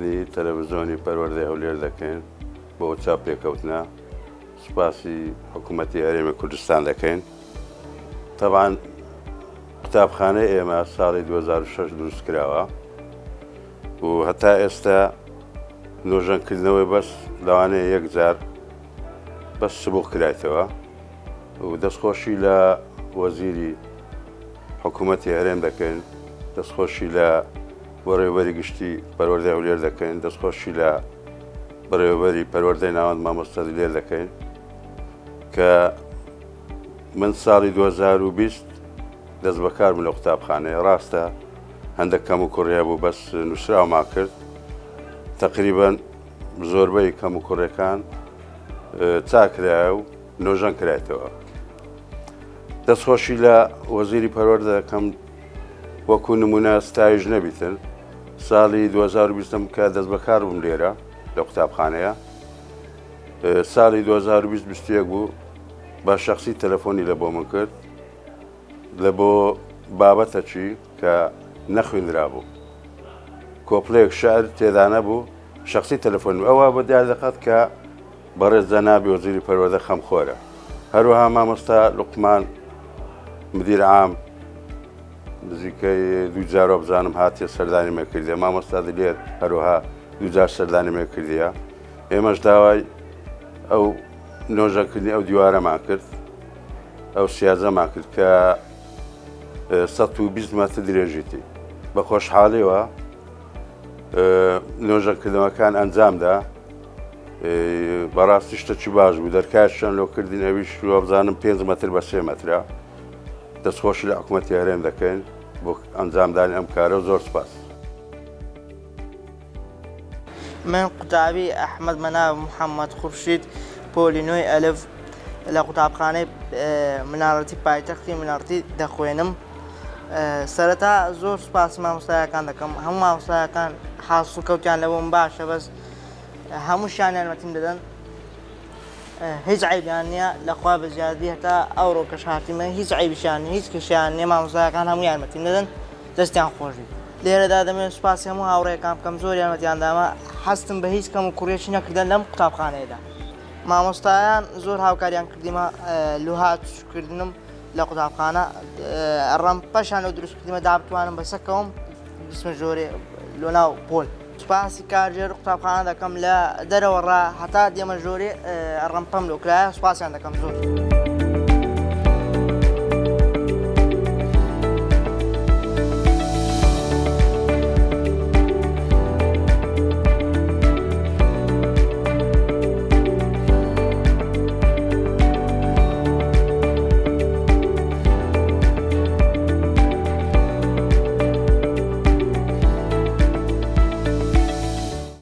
سپاسیکردنی تەلەڤیزیۆنی پەروەردەی هەولێر دەکەین بۆ چاپ پێکەوتنە، سپاسی حکوومەتی هەرێمی کوردستان دەکەین. تەبعاً قوتابخانەی ئێمە ساڵی 2006 دروست کراوە و هەتا ئێستا نۆژەنکردنەوەی بەس لەوانەیە یەک جار بەس سبوو کرایتەوە و دەستخۆشی لە وەزیری حکوومەتی هەرێم دەکەین، دەستخۆشی لە بەڕێوەبەری گشتی پەروەردەی هەولێر دەکەین، دەستخۆشی لە بەڕێوەبەری پەروەردەی ناوەند مامۆستا دلێر دەکەین کە من ساڵی 2020 دەست بەکار بووم لە قوتابخانەیە. ڕاستە هەندێک کەم و کوڕیا بوو بەس نووسراوما کرد، تەقریبەن زۆربەی کەم و کوڕەکان چاکرایە و نۆژەن کرایەوە. دەستخۆشی لە وەزیری پەروەردە دەکەم وەکو نمونە ستایش نەبیتن. ساڵی 2020 کە دەست بەکار بووم لێرە لە قوتابخانەیە، ساڵی 2021 بوو بە شەخسی تەلەفۆنی لە بۆ من کرد لە بۆ بابەتە چی کە نەخوێنرا بوو، کۆپڵەیەک شەعر تێدا نەبوو، شەخسی تەلەفۆن ئەوە بە دیار دەکات کە بەڕێز جەنابی وەزیری پەروەردە خەمخۆرە. هەروەها مامۆستا لوقمان مدیر عام نزیکەی دوو جارۆ بزانم هاتیە سەردانی مێکردیە، مامۆستا دلێر هەروەها دوو جار سەردانی مێکردیە. ئێمەش داوای ئەو نۆژەکردنی ئەو دیوارەمان کرد، ئەو سیاجەمان کرد کە 120 مەتر درێژیتی. بە خۆشحاڵیەوە نۆژەکردنەوەکان ئەنجامدا، بەڕاستی شتێکی باش بوو. دەرکات چەند لۆکردین ئەویش وە بزانم 5 مەتر بە 3 مەترە. دەستخۆشی لە حکوومەتی هەرێم دەکەین بۆ ئەنجامدانی ئەم کارە. زۆر سپاس. من قوتابی ئەحمەد مەناو محەممەد خورشید پۆلینۆی ئەلف لە قوتابخانەی مناڵەتی پایتەختی مناڵەتی دەخوێنم. سەرەتا زۆر سپاس مامۆستایەکان دەکەم. هەموو مامۆستایەکان حاصڵکەوتیان لەبووم باشە، بەس هەمووشیان یارمەتیم دەدەن، هیچ عیبیان نییە. لەخوا بە زیادی هەتا ئەوڕۆ کەش هاتیمە هیچ عیبیشیان نییە، هیچ کەشیان نییە. مامۆستایەکان هەموو یارمەتیم دەدەن، دەستیان خۆشی. لێرەدا دەمێت سوپاسی هەموو هاوڕێیەکان بکەم، زۆر یارمەتیان داوە. حەستم بە هیچ کەم و کوڕێکی نەکردن لەم قوتابخانەیەدا. مامۆستایان زۆر هاوکاریان کردیمە، لوهاتکردنم لە قوتابخانە ڕەمپەشان لەو دروستکردیمە دا بتوانم بەسەکەوم بسمە ژۆرێ لۆ ناو پۆل. سوپاسی کارژێر قوتابخانە دەکەم لە دەرەوەڕا هەتا دێمە ژۆرێ ڕەمپەم لۆ کرایە. سوپاسیان دەکەم زۆر.